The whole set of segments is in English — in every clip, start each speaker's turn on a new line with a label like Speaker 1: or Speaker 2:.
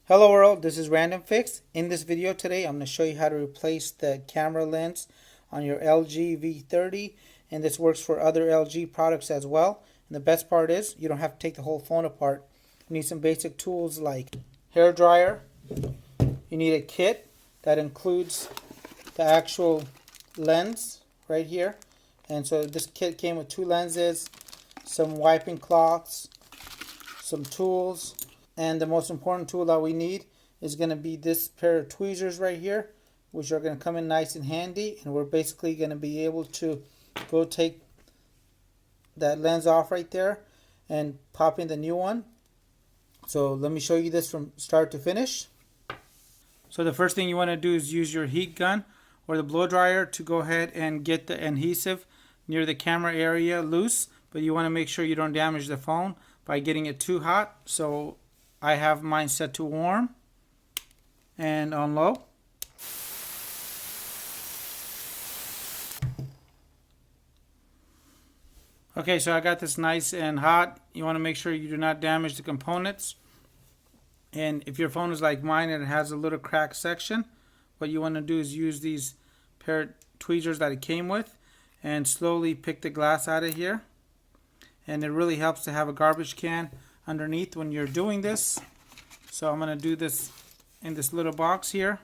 Speaker 1: Hello world, this is Random Fix. In this video today, I'm going to show you how to replace the camera lens on your LG V30, and this works for other LG products as well. And the best part is you don't have to take the whole phone apart. You need some basic tools like hair dryer. You need a kit that includes the actual lens right here. And so this kit came with two lenses, some wiping cloths, some tools, and the most important tool that we need is going to be this pair of tweezers right here, which are going to come in nice and handy. And we're basically going to be able to go take that lens off right there and pop in the new one. So let me show you this from start to finish. So the first thing you want to do is use your heat gun or the blow dryer to go ahead and get the adhesive near the camera area loose, but you want to make sure you don't damage the phone by getting it too hot. So I have mine set to warm and on low. Okay, so I got this nice and hot. You want to make sure you do not damage the components. And if your phone is like mine and it has a little cracked section, what you want to do is use these pair of tweezers that it came with and slowly pick the glass out of here. And it really helps to have a garbage can underneath when you're doing this. So I'm going to do this in this little box here.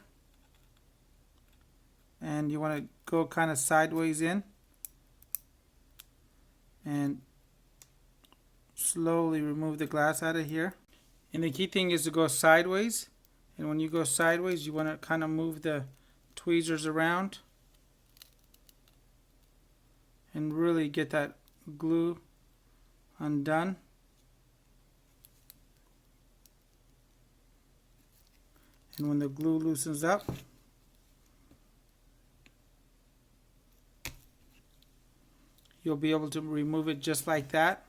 Speaker 1: And you want to go kind of sideways in. And slowly remove the glass out of here. And the key thing is to go sideways. And when you go sideways, you want to kind of move the tweezers around. And really get that glue undone. And when the glue loosens up, you'll be able to remove it just like that.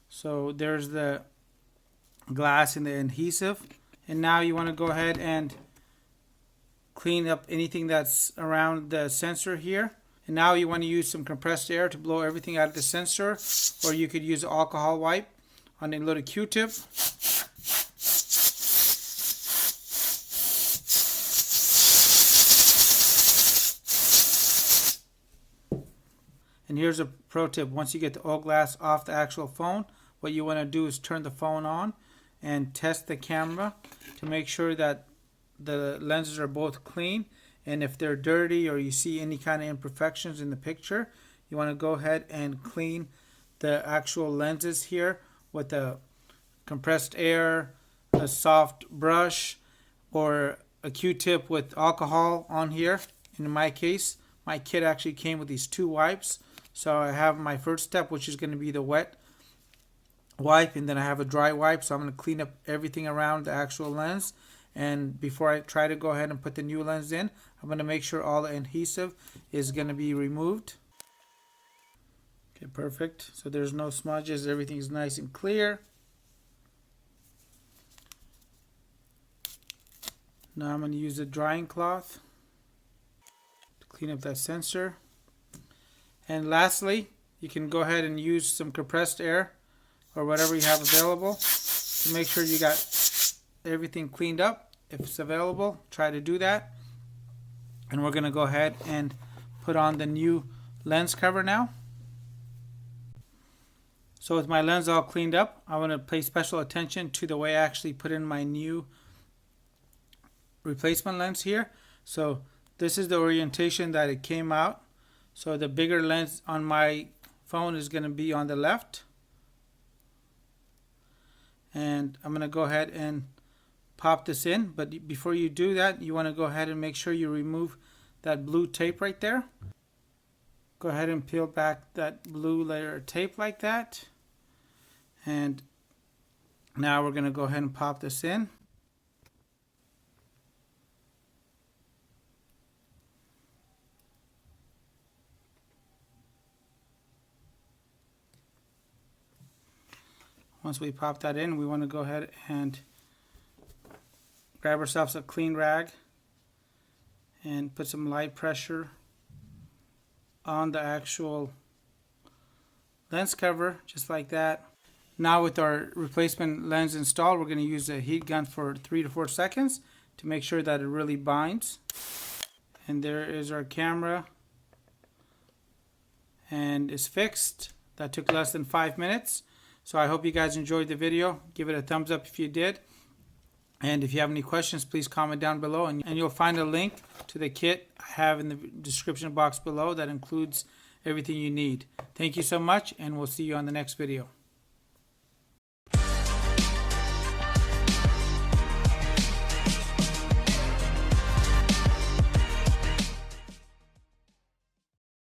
Speaker 1: So there's the glass and the adhesive. And now you want to go ahead and clean up anything that's around the sensor here. And now you want to use some compressed air to blow everything out of the sensor, or you could use alcohol wipe on a little Q-tip. And here's a pro tip. Once you get the oil glass off the actual phone, what you want to do is turn the phone on and test the camera to make sure that the lenses are both clean. And if they're dirty or you see any kind of imperfections in the picture, you want to go ahead and clean the actual lenses here with a compressed air, a soft brush, or a Q-tip with alcohol on here. In my case, my kit actually came with these two wipes. So I have my first step, which is going to be the wet wipe, and then I have a dry wipe. So I'm going to clean up everything around the actual lens. And before I try to go ahead and put the new lens in, I'm going to make sure all the adhesive is going to be removed. Okay, perfect. So there's no smudges. Everything is nice and clear. Now I'm going to use a drying cloth to clean up that sensor. And lastly, you can go ahead and use some compressed air or whatever you have available to make sure you got everything cleaned up. If it's available, try to do that. And we're going to go ahead and put on the new lens cover now. So with my lens all cleaned up, I want to pay special attention to the way I actually put in my new replacement lens here. So this is the orientation that it came out. So the bigger lens on my phone is going to be on the left. And I'm going to go ahead and pop this in, but before you do that, you want to go ahead and make sure you remove that blue tape right there. Go ahead and peel back that blue layer of tape like that. And now we're going to go ahead and pop this in. Once we pop that in, we want to go ahead and grab ourselves a clean rag and put some light pressure on the actual lens cover, just like that. Now with our replacement lens installed, we're going to use a heat gun for 3 to 4 seconds to make sure that it really binds. And there is our camera, and it's fixed. That took less than 5 minutes. So I hope you guys enjoyed the video. Give it a thumbs up if you did. And if you have any questions, please comment down below, and you'll find a link to the kit I have in the description box below that includes everything you need. Thank you so much, and we'll see you on the next video.